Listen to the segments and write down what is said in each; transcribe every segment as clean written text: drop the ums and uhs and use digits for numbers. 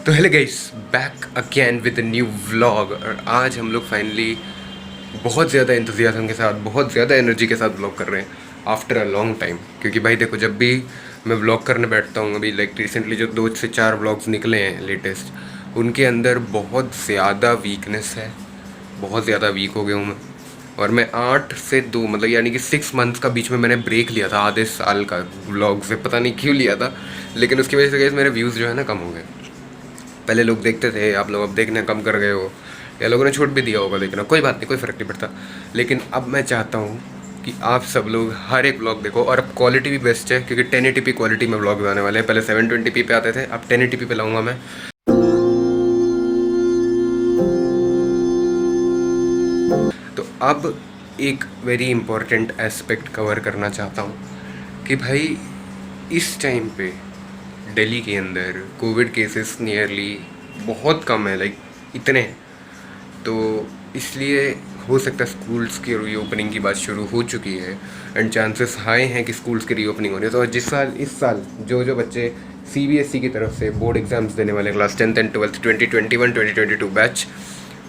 तो hello guys, back again with new vlog. और आज हम लोग फाइनली बहुत ज़्यादा इंतज़ाम के साथ, बहुत ज़्यादा एनर्जी के साथ व्लॉग कर रहे हैं आफ्टर अ लॉन्ग टाइम। क्योंकि भाई देखो, जब भी मैं व्लॉग करने बैठता हूँ, अभी लाइक रिसेंटली जो 2 से 4 व्लॉग्स निकले हैं लेटेस्ट, उनके अंदर बहुत ज़्यादा वीकनेस है। बहुत ज़्यादा वीक हो गया हूँ मैं। और मैं 8 से 2 मतलब यानी कि 6 मंथ्स का बीच में मैंने ब्रेक लिया था, आधे साल का व्लॉग से। पता नहीं क्यों लिया था, लेकिन उसकी वजह से गाइस मेरे व्यूज़ जो है ना कम हो गए। पहले लोग देखते थे, आप लोग अब देखना कम कर गए हो, या लोगों ने छूट भी दिया होगा देखना, कोई बात नहीं, कोई फ़र्क नहीं पड़ता। लेकिन अब मैं चाहता हूँ कि आप सब लोग हर एक ब्लॉग देखो। और अब क्वालिटी भी बेस्ट है, क्योंकि 1080p क्वालिटी में ब्लॉग आने वाले हैं। पहले 720p पे आते थे, अब 1080p पे लाऊंगा मैं। तो अब एक वेरी इंपॉर्टेंट एस्पेक्ट कवर करना चाहता हूँ कि भाई इस टाइम पे दिल्ली के अंदर कोविड केसेस नियरली बहुत कम है, लाइक इतने हैं। तो इसलिए हो सकता है स्कूल्स की रीओपनिंग की बात शुरू हो चुकी है, एंड चांसेस हाई हैं कि स्कूल्स की रीओपनिंग हो रही है। तो इस साल जो जो बच्चे सीबीएसई की तरफ से बोर्ड एग्जाम्स देने वाले, class 10th and 12th 2021 2022 batch,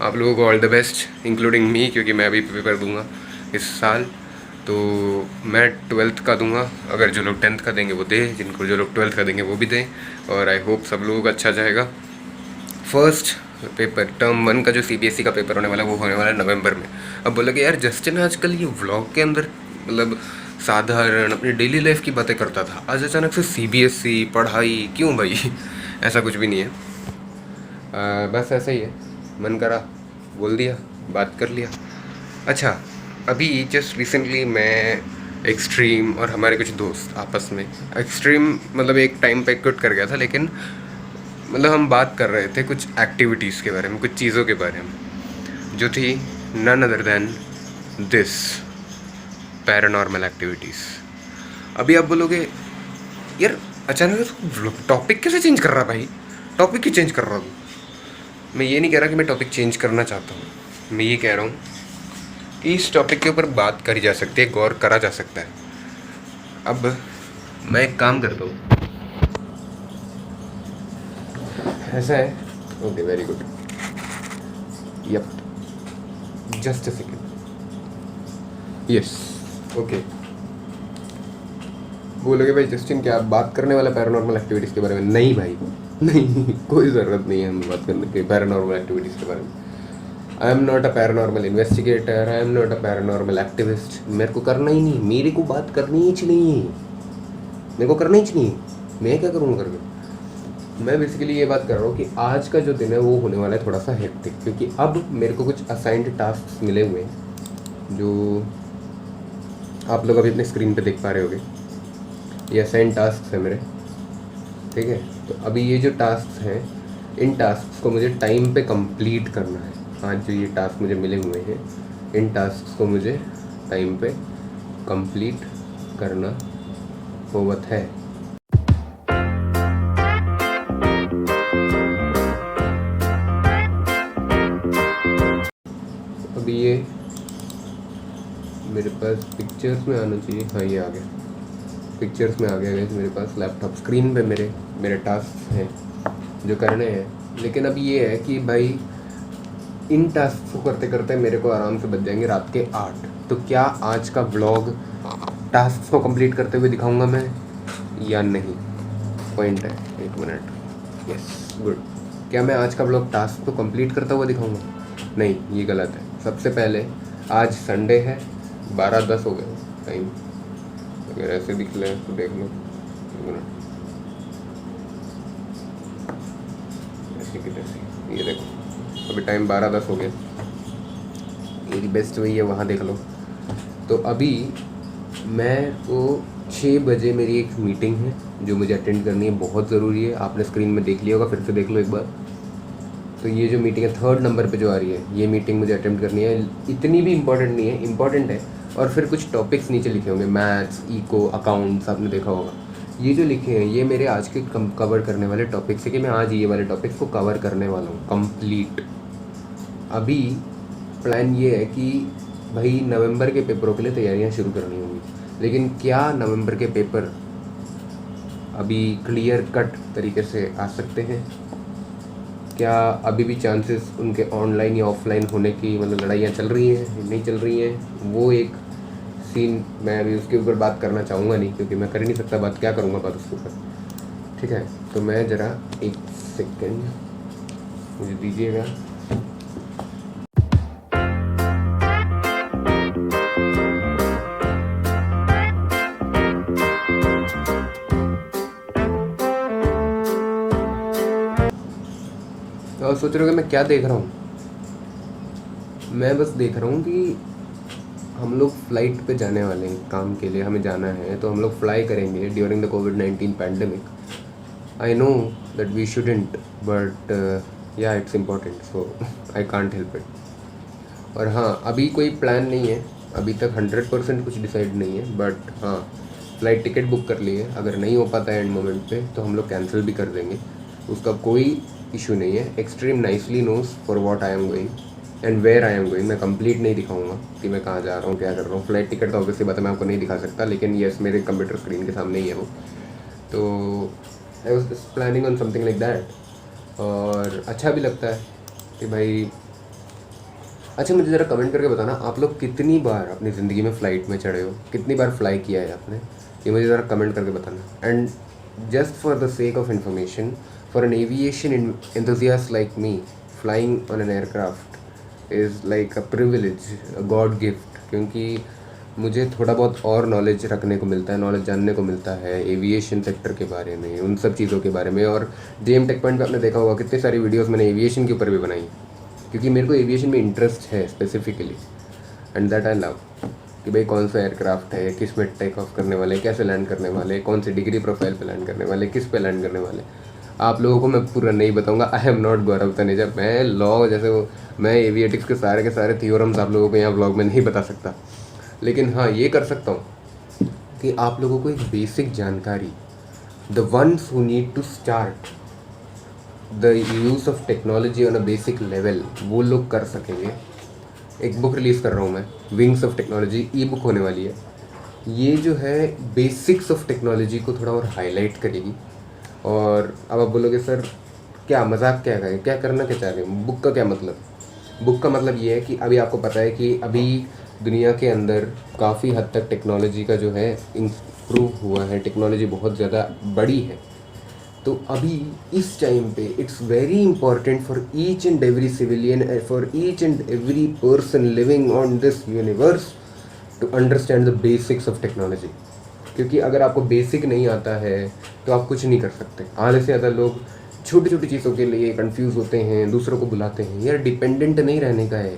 आप लोगों को all the best, including me, क्योंकि मैं अभी पेपर दूंगा इस साल। तो मैं 12th का दूंगा, अगर जो लोग 10th का देंगे वो दे, जिनको जो लोग 12th का देंगे वो भी दें। और आई होप सब लोगों का अच्छा जाएगा। फर्स्ट पेपर टर्म 1 का जो सीबीएसई का पेपर होने वाला है वो होने वाला है नवंबर में। अब बोला कि यार जस्टिन आजकल ये व्लॉग के अंदर मतलब साधारण अपनी डेली लाइफ की बातें करता था, आज अचानक से सीबीएसई पढ़ाई क्यों भाई? ऐसा कुछ भी नहीं है। बस ऐसा ही है, मन करा बोल दिया, बात कर लिया। अच्छा, अभी जस्ट रिसेंटली मैं एक्सट्रीम और हमारे कुछ दोस्त आपस में, एक्सट्रीम मतलब एक टाइम पे क्विट कर गया था, लेकिन मतलब हम बात कर रहे थे कुछ एक्टिविटीज़ के बारे में, कुछ चीज़ों के बारे में, जो थी none other than this paranormal activities. अभी आप बोलोगे यार अचानक टॉपिक कैसे चेंज कर रहा भाई? टॉपिक क्यों चेंज कर रहा हूँ? मैं ये नहीं कह रहा कि मैं टॉपिक चेंज करना चाहता हूँ, मैं ये कह रहा हूँ कि इस टॉपिक के ऊपर बात करी जा सकती है, गौर करा जा सकता है। अब मैं एक काम करता हूँ, ऐसा है, okay very good, yup, just a second, yes, okay. बोलोगे भाई जस्टिन क्या बात करने वाला पैरानॉर्मल एक्टिविटीज़ के बारे में? नहीं भाई, नहीं, कोई ज़रूरत नहीं है हमें बात करने की पैरानॉर्मल एक्टिविटीज़ के बारे में। I am not a paranormal investigator, I am not a paranormal activist. मेरे को करना ही नहीं, मेरे को बात करनी ही नहीं, मेरे को करना ही नहीं, मैं क्या करूँगा करके। मैं बेसिकली ये बात कर रहा हूँ कि आज का जो दिन है वो होने वाला है थोड़ा सा हेक्टिक, क्योंकि अब मेरे को कुछ असाइंड टास्क मिले हुए हैं, जो आप लोग अभी अपने स्क्रीन पे देख पा रहे होगे। ये असाइंड टास्क है मेरे, ठीक है। तो अभी ये जो टास्क हैं, इन टास्क को मुझे टाइम पे कंप्लीट करना है। आज जो ये टास्क मुझे मिले हुए हैं, इन टास्क को मुझे टाइम पे कंप्लीट करना होवत है। अभी ये मेरे पास पिक्चर्स में आना चाहिए, हाँ ये आ गया, पिक्चर्स में आ गया है मेरे पास लैपटॉप स्क्रीन पे। मेरे टास्क हैं जो करने हैं, लेकिन अभी ये है कि भाई इन टास्क को करते करते मेरे को आराम से बच जाएंगे रात के 8। तो क्या आज का व्लॉग टास्क को कंप्लीट करते हुए दिखाऊंगा मैं या नहीं? पॉइंट है, 1 मिनट, यस गुड। क्या मैं आज का व्लॉग टास्क को कंप्लीट करता हुआ दिखाऊंगा? नहीं, ये गलत है। सबसे पहले आज संडे है, 12:10 हो गए टाइम, अगर ऐसे दिख ले तो देख लो, ऐसे कि तैसे, ये देखो अभी टाइम 12:10 हो गया। मेरी बेस्ट वही है, वहाँ देख लो। तो अभी मैं को 6 बजे मेरी एक मीटिंग है जो मुझे अटेंड करनी है, बहुत ज़रूरी है। आपने स्क्रीन में देख लिया होगा, फिर से देख लो एक बार। तो ये जो मीटिंग है 3rd नंबर पे जो आ रही है, ये मीटिंग मुझे अटेंड करनी है। इतनी भी इम्पोर्टेंट नहीं है, इम्पॉर्टेंट है। और फिर कुछ टॉपिक्स नीचे लिखे होंगे, मैथ्स, इको, अकाउंट्स, आपने देखा होगा। ये जो लिखे हैं ये मेरे आज के कवर करने वाले टॉपिक्स है, कि मैं आज ये वाले टॉपिक्स को कवर करने वाला हूँ कंप्लीट। अभी प्लान ये है कि भाई नवंबर के पेपरों के लिए तैयारियां शुरू करनी होंगी, लेकिन क्या नवंबर के पेपर अभी क्लियर कट तरीके से आ सकते हैं? क्या अभी भी चांसेस उनके ऑनलाइन या ऑफलाइन होने की मतलब लड़ाइयाँ चल रही हैं नहीं चल रही हैं, वो एक सीन मैं अभी उसके ऊपर बात करना चाहूँगा नहीं, क्योंकि मैं कर ही नहीं सकता बात, क्या करूँगा बात उसके ऊपर। ठीक है, तो मैं ज़रा एक सेकेंड मुझे दीजिएगा। और सोच रहे हो कि मैं क्या देख रहा हूँ? मैं बस देख रहा हूँ कि हम लोग फ़्लाइट पे जाने वाले हैं, काम के लिए हमें जाना है, तो हम लोग फ्लाई करेंगे during the covid pandemic. I know that we shouldn't, but या it's important, so I can't help it. और हाँ, अभी कोई प्लान नहीं है, अभी तक 100% कुछ डिसाइड नहीं है, बट हाँ फ़्लाइट टिकट बुक कर ली है। अगर नहीं हो पाता है एंड मोमेंट पे तो हम लोग कैंसिल भी कर देंगे, उसका कोई इशू नहीं है। Extreme nicely knows for what I am going and where I am going. मैं कंप्लीट नहीं दिखाऊंगा कि मैं कहाँ जा रहा हूँ क्या कर रहा हूँ। फ्लाइट टिकट तो ऑब्वियसली बात है मैं आपको नहीं दिखा सकता, लेकिन येस मेरे कंप्यूटर स्क्रीन के सामने ही है वो। तो I was planning on something like that. और अच्छा भी लगता है कि भाई, अच्छा मुझे ज़रा कमेंट करके बताना आप लोग कितनी बार अपनी ज़िंदगी में फ़्लाइट में चढ़े हो, कितनी बार फ्लाई किया है आपने, ये मुझे ज़रा कमेंट करके बताना। And just for the sake of information, for an aviation enthusiast like me, flying on an aircraft is like a privilege, a God gift, क्योंकि मुझे थोड़ा बहुत और नॉलेज रखने को मिलता है, नॉलेज जानने को मिलता है एविएशन सेक्टर के बारे में, उन सब चीज़ों के बारे में। और जेएम टेक पॉइंट पे आपने देखा होगा कितनी सारी वीडियोस मैंने एविएशन के ऊपर भी बनाई, क्योंकि मेरे को एविएशन में इंटरेस्ट है specifically, and that I love कि भाई कौन सा एयरक्राफ्ट है, किस में टेक ऑफ करने वाले, कैसे लैंड करने वाले, कौन सी डिग्री प्रोफाइल पे लैंड करने वाले, किस पे लैंड करने वाले। आप लोगों को मैं पूरा नहीं बताऊंगा, आई एम नॉट गौरव तनेजा। मैं लॉ जैसे वो मैं एविएटिक्स के सारे थियोरम्स आप लोगों को यहाँ ब्लॉग में नहीं बता सकता, लेकिन हाँ ये कर सकता हूँ कि आप लोगों को एक बेसिक जानकारी, the ones who need to start the use of technology on a basic level, वो लोग कर सकेंगे। एक बुक रिलीज़ कर रहा हूँ मैं, wings of technology, E book होने वाली है। ये जो है बेसिक्स ऑफ टेक्नोलॉजी को थोड़ा और हाईलाइट करेगी। और अब आप बोलोगे सर क्या मजाक क्या करें, क्या करना क्या चाह रहे हैं, बुक का क्या मतलब? बुक का मतलब ये है कि अभी आपको पता है कि अभी दुनिया के अंदर काफ़ी हद तक टेक्नोलॉजी का जो है इम्प्रूव हुआ है, टेक्नोलॉजी बहुत ज़्यादा बड़ी है। तो अभी इस टाइम पे it's very important for each and every civilian, for each and every person living on this universe to understand the basics of technology. क्योंकि अगर आपको बेसिक नहीं आता है तो आप कुछ नहीं कर सकते। आधे से ज़्यादा लोग छोटी छोटी चीज़ों के लिए कंफ्यूज होते हैं, दूसरों को बुलाते हैं। यार डिपेंडेंट नहीं रहने का है,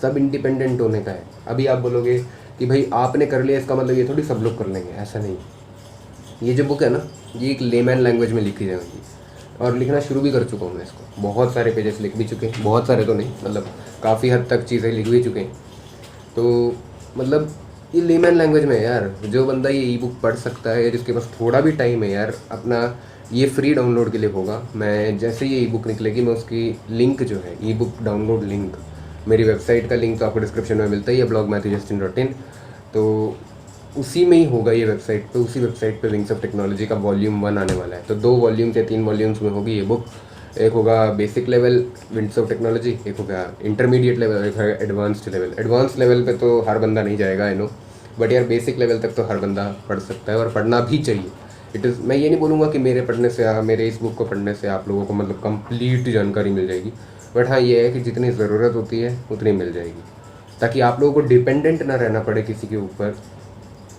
सब इंडिपेंडेंट होने का है। अभी आप बोलोगे कि भाई आपने कर लिया इसका मतलब ये थोड़ी सब लोग कर लेंगे, ऐसा नहीं। ये जो बुक है ना, ये एक लेमैन लैंग्वेज में लिखी जाएगी, और लिखना शुरू भी कर चुका हूँ मैं इसको। बहुत सारे पेजेस लिख भी चुके हैं, बहुत सारे तो नहीं, मतलब काफ़ी हद तक चीज़ें लिख भी चुके हैं। तो मतलब ये लेमैन लैंग्वेज में है यार। जो बंदा ये ई बुक पढ़ सकता है, जिसके पास थोड़ा भी टाइम है यार, अपना ये फ्री डाउनलोड के लिए होगा। मैं जैसे ये ई बुक निकलेगी मैं उसकी लिंक जो है, ई बुक डाउनलोड लिंक, मेरी वेबसाइट का लिंक तो आपको डिस्क्रिप्शन में मिलता ही है, blogmatthewjustin.in। तो उसी में ही होगा ये वेबसाइट पे, उसी वेबसाइट पे विंग्स ऑफ टेक्नोलॉजी का वॉल्यूम 1 आने वाला है। तो 2 वॉल्यूम्स या 3 वॉल्यूम्स में होगी ये बुक। एक होगा basic level wings of technology, एक होगा इंटरमीडिएट लेवल, एक है एडवांस्ड लेवल। एडवांस लेवल पे तो हर बंदा नहीं जाएगा, आई नो, बट यार बेसिक लेवल तक तो हर बंदा पढ़ सकता है और पढ़ना भी चाहिए। इट इज़, मैं ये नहीं बोलूँगा कि मेरे पढ़ने से मेरे इस बुक को पढ़ने से आप लोगों को मतलब कंप्लीट जानकारी मिल जाएगी, बट हाँ ये है कि जितनी ज़रूरत होती है उतनी मिल जाएगी, ताकि आप लोगों को डिपेंडेंट ना रहना पड़े किसी के ऊपर।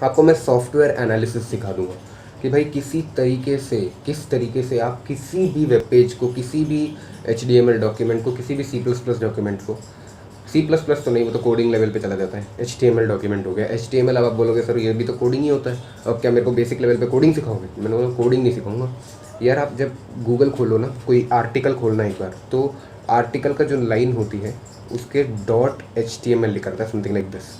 आपको मैं सॉफ्टवेयर एनालिसिस सिखा दूंगा कि भाई किस तरीके से आप किसी भी वेब पेज को, किसी भी HTML डॉक्यूमेंट को, किसी भी C++ डॉक्यूमेंट को, C++ तो नहीं, वो तो कोडिंग लेवल पे चला जाता है, HTML डॉक्यूमेंट हो गया। HTML अब आप बोलोगे सर ये भी तो कोडिंग ही होता है, अब क्या मेरे को बेसिक लेवल पे कोडिंग सिखाओगे? मैंने बोला कोडिंग नहीं सिखाऊंगा यार। आप जब गूगल खोलो ना, कोई आर्टिकल खोलना एक बार, तो आर्टिकल का जो लाइन होती है उसके .html लिखा रहता है, समथिंग लाइक दिस।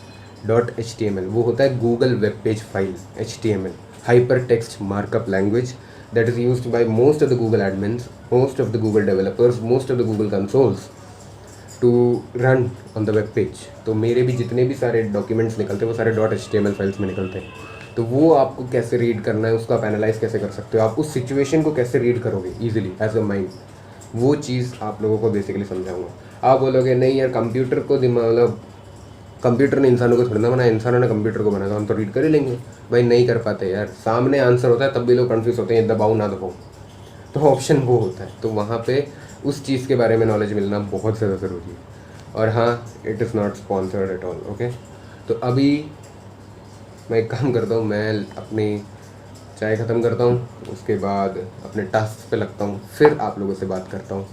.html वो होता है Google web page file. HTML hyper text markup language that is used by most of the Google admins, most of the Google developers, most of the Google consoles to run on the web page। तो मेरे भी जितने भी सारे documents निकलते हैं वो सारे .html फाइल्स में निकलते हैं। तो वो आपको कैसे रीड करना है, उसको आप एनालाइज कैसे कर सकते हो, आप उस सिचुएशन को कैसे रीड करोगे ईजिली एज अ माइंड, वो चीज़ आप लोगों को बेसिकली समझाऊंगा। आप बोलोगे नहीं यार कंप्यूटर को दिमाग मतलब कंप्यूटर ने इंसानों को थोड़ी ना बनाया, इंसानों ने कंप्यूटर को बनाया, तो हम तो रीड कर ही लेंगे। भाई नहीं कर पाते यार, सामने आंसर होता है तब भी लोग कन्फ्यूज होते हैं दबाऊँ ना दबाऊँ, तो ऑप्शन वो होता है। तो वहाँ पे उस चीज़ के बारे में नॉलेज मिलना बहुत ज़्यादा ज़रूरी है। और हाँ, it is not sponsored at all, okay. तो अभी मैं एक काम करता हूँ, मैं अपनी चाय ख़त्म करता हूँ, उसके बाद अपने टास्क पे लगता हूँ, फिर आप लोगों से बात करता हूँ।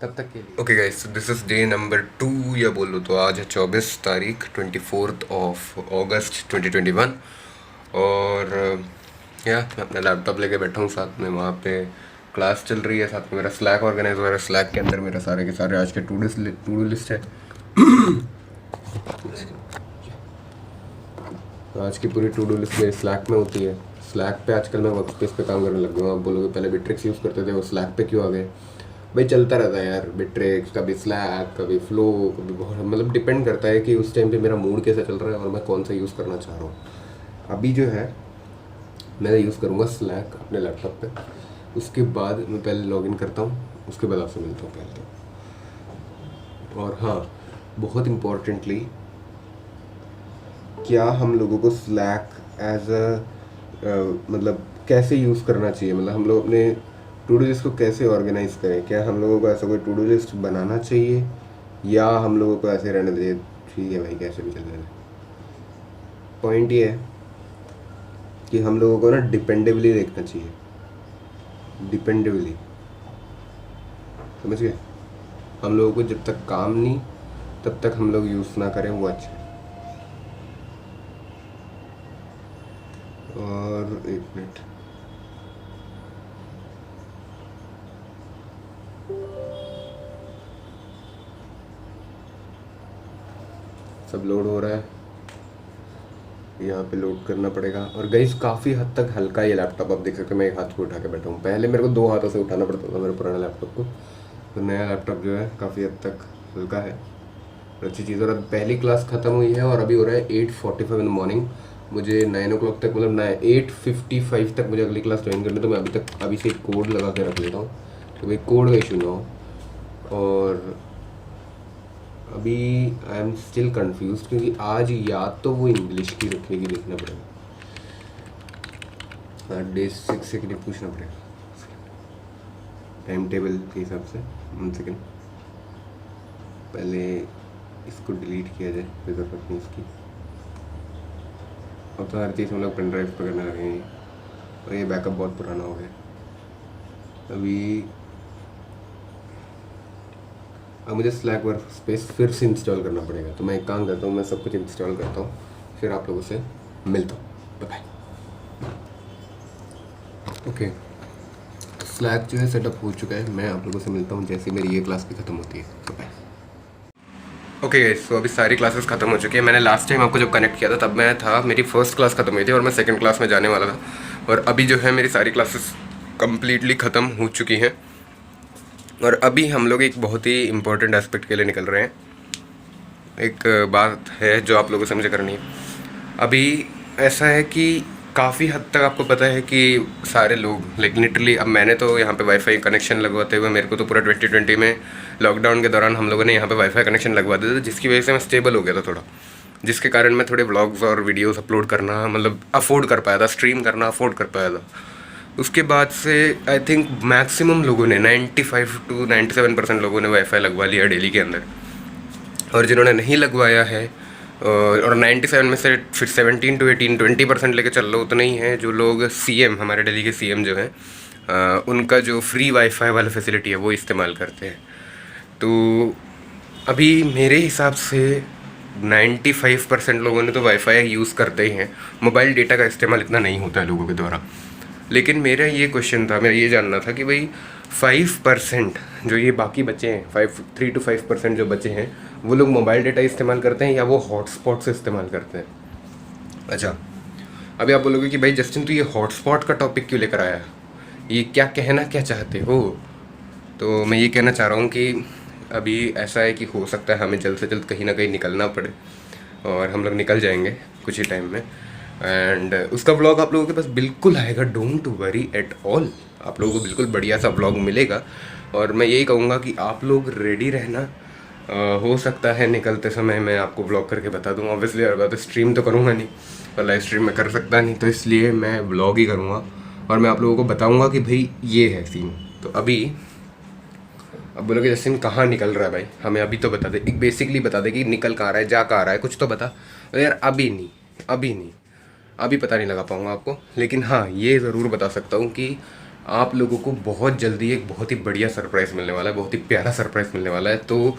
तब तक के लिए okay guys, this is day number 2 या बोलो तो आज है 24 तारीख 24 अगस्त 2021। और या मैं अपना लैपटॉप लेके बैठा हूँ, साथ में वहाँ पे क्लास चल रही है, साथ में मेरा स्लैक ऑर्गेनाइज हो रहा है। स्लैक के अंदर मेरा सारे के सारे आज के टू डू लिस्ट है। आज की पूरी टू डू लिस्ट मेरी स्लैक में होती है। स्लैक पे आजकल मैं वर्क स्पेस पे काम करने लग गया हूँ। आप बोलोगे पहले बिट्रिक्स यूज़ करते थे, वो स्लैक पे क्यों आ गए? भाई चलता रहता है यार, बिट्रिक्स कभी स्लैक कभी फ्लो कभी बहुत, मतलब डिपेंड करता है कि उस टाइम पे मेरा मूड कैसा चल रहा है और मैं कौन सा यूज़ करना चाह रहा हूँ। अभी जो है मैं यूज़ करूँगा स्लैक अपने लैपटॉप पे। उसके बाद मैं पहले लॉगिन करता हूँ, उसके बाद आपसे मिलता हूँ पहले तो। और हाँ, बहुत इम्पोर्टेंटली, क्या हम लोगों को स्लैक एज मतलब कैसे यूज़ करना चाहिए, मतलब हम लोग अपने टू डू लिस्ट को कैसे ऑर्गेनाइज करें? क्या हम लोगों को ऐसा कोई टू डू लिस्ट बनाना चाहिए या हम लोगों को ऐसे रहने चाहिए? ठीक है भाई, कैसे भी चल रहा है। पॉइंट ये है कि हम लोगों को ना डिपेंडेबली देखना चाहिए, डिपेंडेबली, समझ गए? हम लोगों को जब तक काम नहीं तब तक हम लोग यूज़ ना करें, वो अच्छा है। और एक मिनट, सब लोड हो रहा है, यहाँ पे लोड करना पड़ेगा। और गाइस काफ़ी हद तक हल्का ये लैपटॉप, आप देख सकते हो मैं एक हाथ को उठा के बैठा हूँ। पहले मेरे को 2 हाथों से उठाना पड़ता था मेरे पुराने लैपटॉप को, तो नया लैपटॉप जो है काफ़ी हद तक हल्का है और अच्छी चीज़। और अब पहली क्लास ख़त्म हुई है और अभी हो रहा है 8:45 इन द मॉर्निंग। मुझे 9 o'clock तक, मतलब 8:55 तक मुझे अगली क्लास ज्वाइन करनी है। तो मैं अभी से एक कोड लगा के रख लेता हूँ तो भाई कोड का इशू ना हो। और अभी आई एम स्टिल कन्फ्यूज क्योंकि आज या तो वो इंग्लिश की रखेगी, देखना पड़ेगा, हाँ डे 6 से के लिए पूछना पड़ेगा टाइम टेबल के हिसाब से। 1 सेकेंड, पहले इसको डिलीट किया जाए, कोई ज़रूरत नहीं इसकी। अब तो हर चीज़ हम लोग पेन ड्राइव पर करने लगे हैं और ये बैकअप बहुत पुराना हो गया। अभी अब मुझे स्लैक वर्क स्पेस फिर से इंस्टॉल करना पड़ेगा। तो मैं एक काम करता हूँ, मैं सब कुछ इंस्टॉल करता हूँ, फिर आप लोगों से मिलता हूँ। बाय। ओके, स्लैक जो है सेटअप हो चुका है, मैं आप लोगों से मिलता हूँ जैसे मेरी ये क्लास भी ख़त्म होती है। बाय। ओके गाइस, तो अभी सारी क्लासेस ख़त्म हो चुकी है। मैंने लास्ट टाइम आपको जब कनेक्ट किया था तब मैं था, मेरी फर्स्ट क्लास ख़त्म हुई थी और मैं सेकंड क्लास में जाने वाला था। और अभी जो है मेरी सारी क्लासेस कम्प्लीटली ख़त्म हो चुकी हैं और अभी हम लोग एक बहुत ही इम्पोर्टेंट एस्पेक्ट के लिए निकल रहे हैं। एक बात है जो आप लोगों से मुझे करनी है। अभी ऐसा है कि काफ़ी हद तक आपको पता है कि सारे लोग लाइक लिटरली, अब मैंने तो यहाँ पे वाईफाई कनेक्शन लगवाते हुए मेरे को तो पूरा 2020 में लॉकडाउन के दौरान हम लोगों ने यहाँ पे वाईफाई कनेक्शन लगवा दिया था, जिसकी वजह से मैं स्टेबल हो गया था थोड़ा, जिसके कारण मैं थोड़े व्लॉग्स और वीडियोस अपलोड करना मतलब अफोर्ड कर पाया था, स्ट्रीम करना अफोर्ड कर पाया था। उसके बाद से आई थिंक मैक्सिमम लोगों ने 95 to 97% लोगों ने वाईफाई लगवा लिया दिल्ली के अंदर। और जिन्होंने नहीं लगवाया है और 97 में से फिर 17 to 18 20% लेके चल लो, उतना ही है जो लोग सीएम, हमारे दिल्ली के सीएम जो हैं, उनका जो फ्री वाईफाई वाला फैसिलिटी है वो इस्तेमाल करते हैं। तो अभी मेरे हिसाब से 95% लोगों ने तो वाईफाई यूज़ करते ही हैं, मोबाइल डेटा का इस्तेमाल इतना नहीं होता है लोगों के द्वारा। लेकिन मेरा ये क्वेश्चन था, मेरा ये जानना था कि भाई 5% जो ये बाकी बचे हैं, 3 to 5% जो बचे हैं, वो लोग मोबाइल डेटा इस्तेमाल करते हैं या वो हॉटस्पॉट से इस्तेमाल करते हैं? अच्छा, अभी आप बोलोगे कि भाई जस्टिन तू ये हॉटस्पॉट का टॉपिक क्यों लेकर आया, ये क्या कहना क्या चाहते हो? तो मैं ये कहना चाह रहा हूँ कि अभी ऐसा है कि हो सकता है हमें जल्द से जल्द कहीं ना कहीं निकलना पड़े और हम लोग निकल जाएंगे कुछ ही टाइम में। एंड उसका व्लॉग आप लोगों के पास बिल्कुल आएगा, डोंट वरी एट ऑल। आप लोगों को बिल्कुल बढ़िया सा व्लॉग मिलेगा। और मैं यही कहूँगा कि आप लोग रेडी रहना। हो सकता है निकलते समय मैं आपको व्लॉग करके बता दूँगा। ऑब्वियसली यार बात, स्ट्रीम तो करूँगा नहीं और लाइव स्ट्रीम में कर सकता नहीं, तो इसलिए मैं व्लॉग ही करूँगा और मैं आप लोगों को बताऊँगा कि भाई ये है सीन। तो अभी अब बोलोगे जस्टिन कहाँ निकल रहा है भाई, हमें अभी तो बता दे, एक बेसिकली बता दे कि निकल कहाँ रहा है, जा कहाँ रहा है, कुछ तो बता। तो यार अभी नहीं, अभी नहीं, अभी पता नहीं लगा पाऊँगा आपको, लेकिन हाँ ये ज़रूर बता सकता हूँ कि आप लोगों को बहुत जल्दी एक बहुत ही बढ़िया सरप्राइज़ मिलने वाला है, बहुत ही प्यारा सरप्राइज़ मिलने वाला है। तो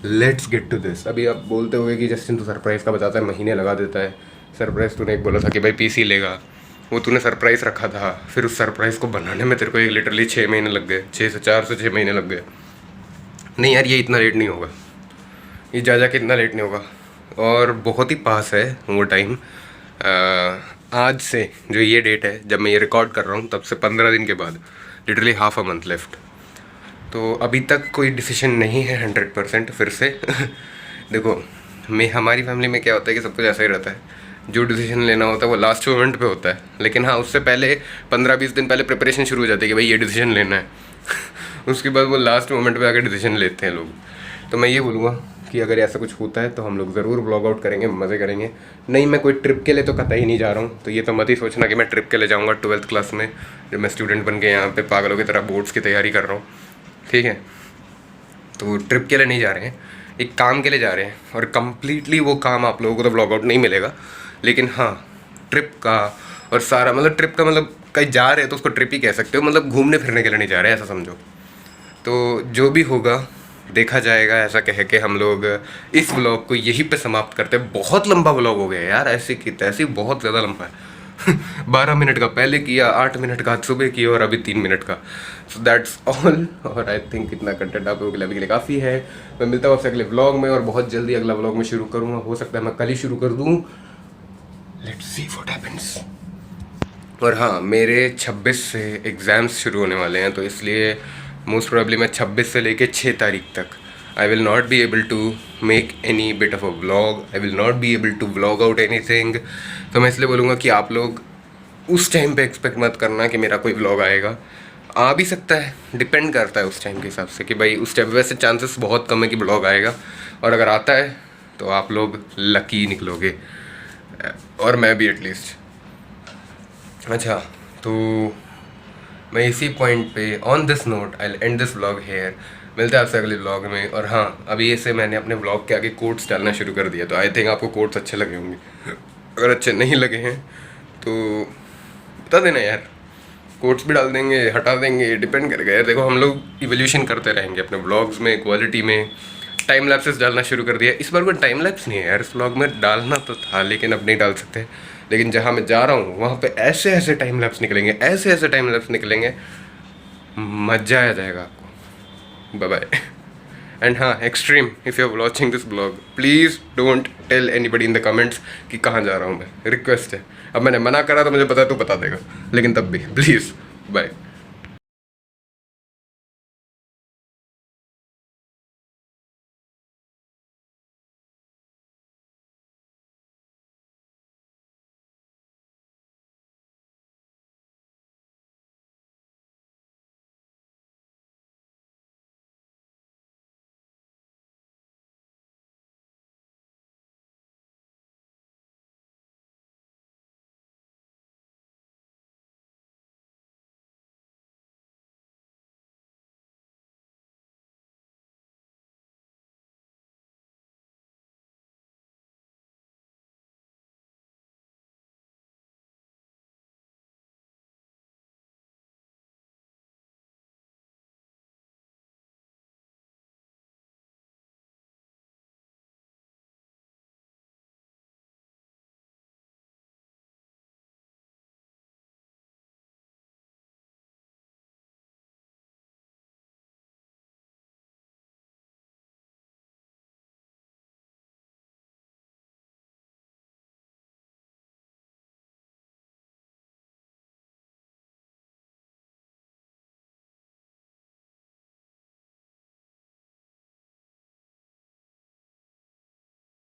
लेट्स गेट टू दिस। अभी आप बोलते हुए कि जस्टिन तू सरप्राइज़ का बताता है, महीने लगा देता है। सरप्राइज़ तूने एक बोला था कि भाई पीसी लेगा, वो तूने सरप्राइज़ रखा था, फिर उस सरप्राइज़ को बनाने में तेरे को एक लिटरली 6 महीने लग गए, 4 से 6 महीने लग गए। नहीं यार ये इतना लेट नहीं होगा, ये जा के इतना लेट नहीं होगा, और बहुत ही पास है वो टाइम। आज से जो ये डेट है जब मैं ये रिकॉर्ड कर रहा हूँ तब से 15 दिन के बाद, literally half a month left. तो अभी तक कोई डिसीजन नहीं है 100% फिर से। देखो मैं, हमारी फैमिली में क्या होता है कि सब कुछ ऐसा ही रहता है, जो डिसीजन लेना होता है वो लास्ट मोमेंट पे होता है, लेकिन हाँ उससे पहले 15-20 दिन पहले प्रिपरेशन शुरू हो जाती है कि भाई ये डिसीजन लेना है। उसके बाद वो लास्ट मोमेंट पे आकर डिसीजन लेते हैं लोग। तो मैं ये बोलूँगा कि अगर ऐसा कुछ होता है तो हम लोग ज़रूर ब्लॉग आउट करेंगे, मज़े करेंगे। नहीं मैं कोई ट्रिप के लिए तो कतई नहीं जा रहा हूँ, तो ये तो मत ही सोचना कि मैं ट्रिप के लिए जाऊँगा 12th क्लास में, जब मैं स्टूडेंट बन के यहाँ पे पागलों की तरह बोर्ड्स की तैयारी कर रहा हूँ, ठीक है। तो ट्रिप के लिए नहीं जा रहे हैं, एक काम के लिए जा रहे हैं, और कम्प्लीटली वो काम आप लोगों को तो ब्लॉग आउट नहीं मिलेगा, लेकिन हाँ ट्रिप का और सारा, मतलब ट्रिप का मतलब कहीं जा रहे हैं तो उसको ट्रिप ही कह सकते हो, मतलब घूमने फिरने के लिए नहीं जा रहे हैं, ऐसा समझो। तो जो भी होगा देखा जाएगा, ऐसा कह के हम लोग इस व्लॉग को यहीं पे समाप्त करते हैं। बहुत लंबा व्लॉग हो गया यार, ऐसे की तैसी बहुत ज़्यादा लंबा है। 12 मिनट का पहले किया, 8 मिनट का आज सुबह किया, और अभी 3 मिनट का। So that's all. और आई थिंक इतना कंटेंट आप लोगों के लिए अभी के लिए काफ़ी है। मैं मिलता हूँ आपसे अगले व्लॉग में, और बहुत जल्दी अगला व्लॉग में शुरू करूँगा। हो सकता है मैं कल ही शुरू कर दूँ, लेट्स सी व्हाट हैपेंस। और हाँ मेरे 26 से एग्ज़ाम्स शुरू होने वाले हैं, तो इसलिए मोस्ट प्रोबेबली मैं 26 से लेके 6 तारीख तक I will not be able to make any bit of a vlog, I will not be able to vlog out anything. तो मैं इसलिए बोलूँगा कि आप लोग उस टाइम पे एक्सपेक्ट मत करना कि मेरा कोई व्लॉग आएगा। आ भी सकता है, डिपेंड करता है उस टाइम के हिसाब से कि भाई उस टाइम, वैसे चांसेस बहुत कम है कि व्लॉग आएगा, और अगर आता है तो आप लोग लकी निकलोगे, और मैं भी एटलीस्ट। अच्छा तो मैं इसी पॉइंट पे on this note I end this vlog here. मिलते हैं आपसे अगले व्लॉग में। और हाँ अभी ऐसे मैंने अपने व्लॉग के आगे कोट्स डालना शुरू कर दिया, तो आई थिंक आपको कोट्स अच्छे लगे होंगे। अगर अच्छे नहीं लगे हैं तो बता देना यार, कोट्स भी डाल देंगे, हटा देंगे, डिपेंड करेगा यार। देखो हम लोग इवोल्यूशन करते रहेंगे अपने व्लॉग्स में, क्वालिटी में। टाइम लैप्सेस डालना शुरू कर दिया, इस बार कोई टाइम लैप्स नहीं है यार इस व्लॉग में, डालना तो था लेकिन अब नहीं डाल सकते। लेकिन जहाँ मैं जा रहा हूँ वहाँ पे ऐसे ऐसे टाइम लैप्स निकलेंगे, ऐसे ऐसे टाइम लैप्स निकलेंगे, मज़ा आ जाएगा आपको। Bye bye. एंड हाँ extreme, if you are watching this blog please don't tell anybody in the comments कि कहाँ जा रहा हूँ मैं, रिक्वेस्ट है। अब मैंने मना करा तो मुझे पता है तू बता देगा, लेकिन तब भी प्लीज़ बाय।